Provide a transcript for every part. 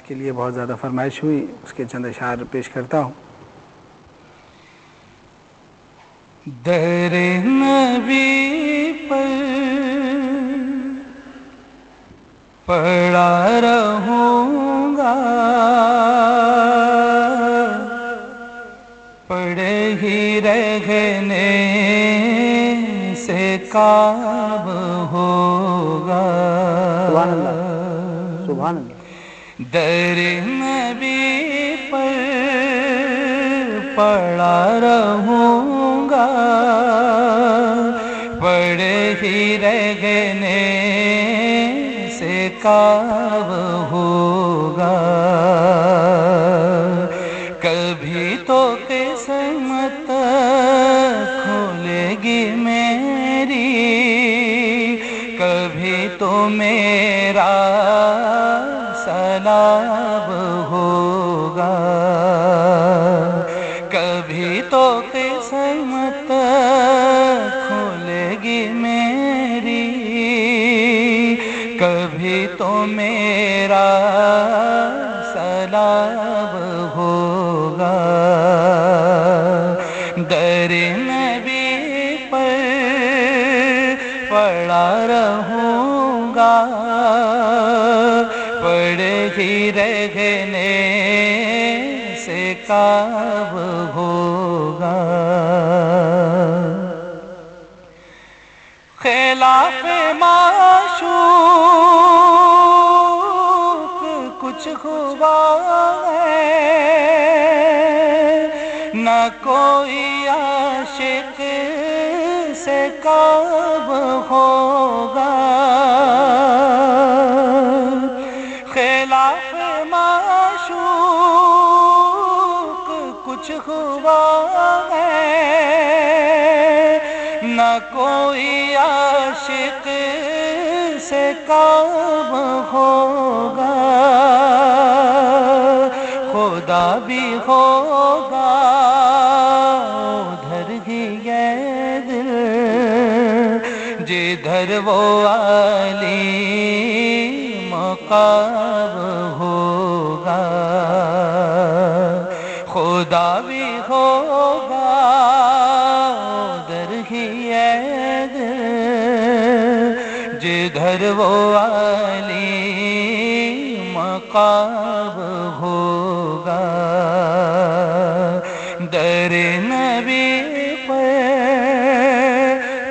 کے لیے بہت زیادہ فرمائش ہوئی، اس کے چند اشعار پیش کرتا ہوں۔ در نبی پر پڑا رہوں گا، پڑے ہی رہنے سے کام ہوگا۔ سبحان اللہ، سبحان اللہ۔ در نبی پر پڑا رہوں گا، پڑے ہی رہنے سے کام ہوگا۔ کبھی تو قسمت کھلے گی میری، کبھی تو میرا سلام ہوگا، کبھی تو قسمت کھلے گی میری، کبھی تو میرا سلام ہوگا۔ در نبی پر پڑا رہوں گا، پڑے ہی رہنے سے کام ہوگا۔ خلاف معشوق کچھ ہوا ہے، نہ کوئی عاشق سے کام ہوگا۔ خلاف معشوق کچھ ہوا ہے، نہ کوئی عاشق سے کام ہوگا۔ خدا بھی ہوگا ادھر ہی یہ دل، جدھر وہ علی مقام ہوگا۔ خدا بھی ہوگا ادھر ہی یہ دل، جدھر وہ علی مقام ہوگا۔ در نبی پر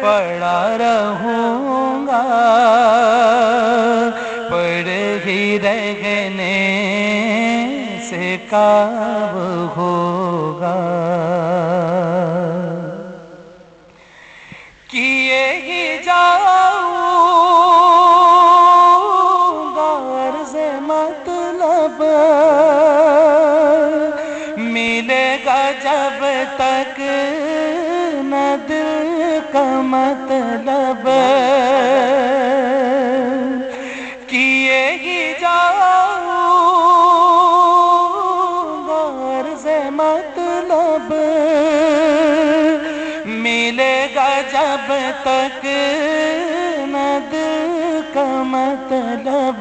پڑا رہوں گا، پڑے ہی رہنے سے کام ہوگا۔ کیے ہی جاؤں گا عرض مطلب، ملے گا جب تک نہ دل کا مطلب۔ کیے ہی جاؤں گا عرض مطلب، ملے گا جب تک نہ دل کا مطلب،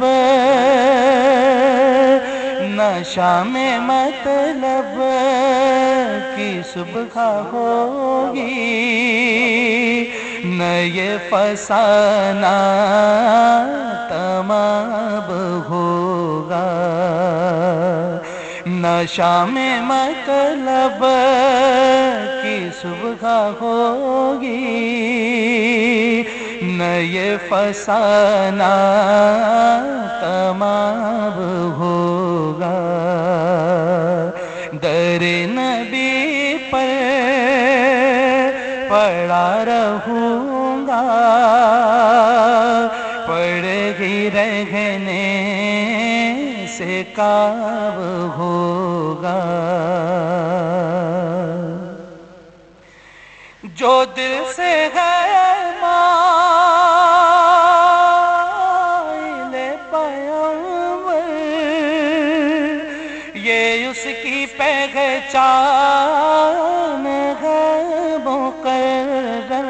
نہ شام مطلب کی صبح ہوگی، نہ یہ فسانہ تمام ہوگا۔ نہ شام مطلب کی صبح ہوگی، نہ یہ فسانہ تمام ہوگا۔ در نبی پر پڑا رہوں گا، پڑے ہی رہنے سے کام ہوگا۔ جو دل سے ہے مائل پیغمبر، یہ اس کی پہچان ہے مقرر۔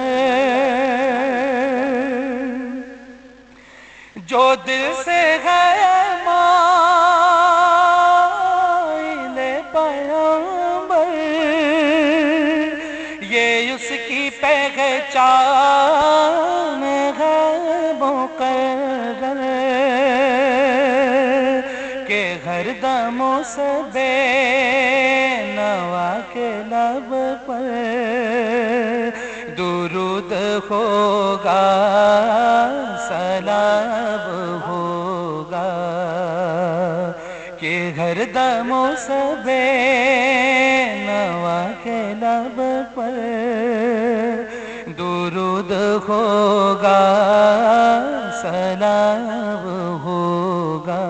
جو دل سے ہے مائل چاند ہے مقرر کہ ہر دم اس بے نوا کے لب پر درود ہوگا، سلام ہوگا، کہ ہر دم اس بے نوا کے لب پر درود ہوگا، سلام ہوگا،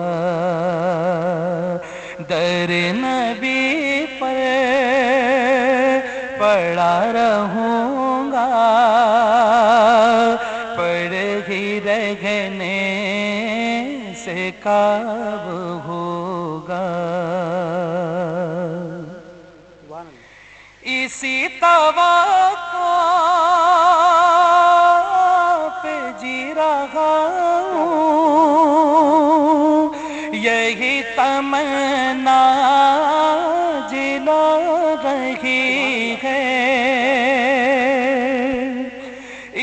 در نبی پر پڑا رہوں گا، پڑھ ہی رہنے سے کعب ہوگا، اسی توقع پہ جی رہا ہوں، یہی تمنا جلا رہی ہے،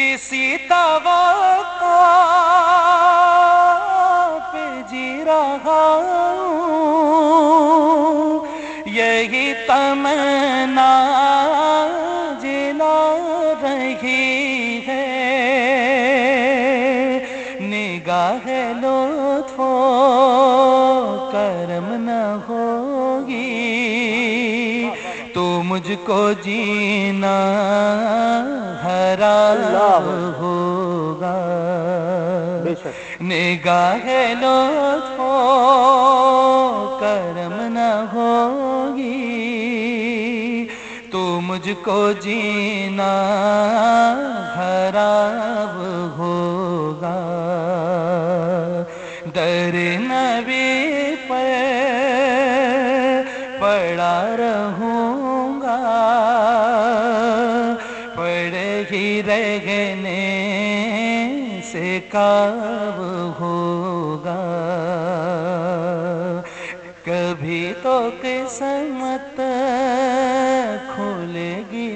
اسی توقع پہ جی رہا ہوں، یہی تمنا جلا رہی ہے، نگاہ لطف و کرم نہ ہوگی تو مجھ کو جینا حرام ہوگا، نگاہ لطف و کرم نہ ہوگی تو مجھ کو جینا حرام ہوگا، در نبی پر پڑا رہوں گا، پڑے ہی رہنے سے کعب ہوگا، کبھی تو قسمت کھلے گی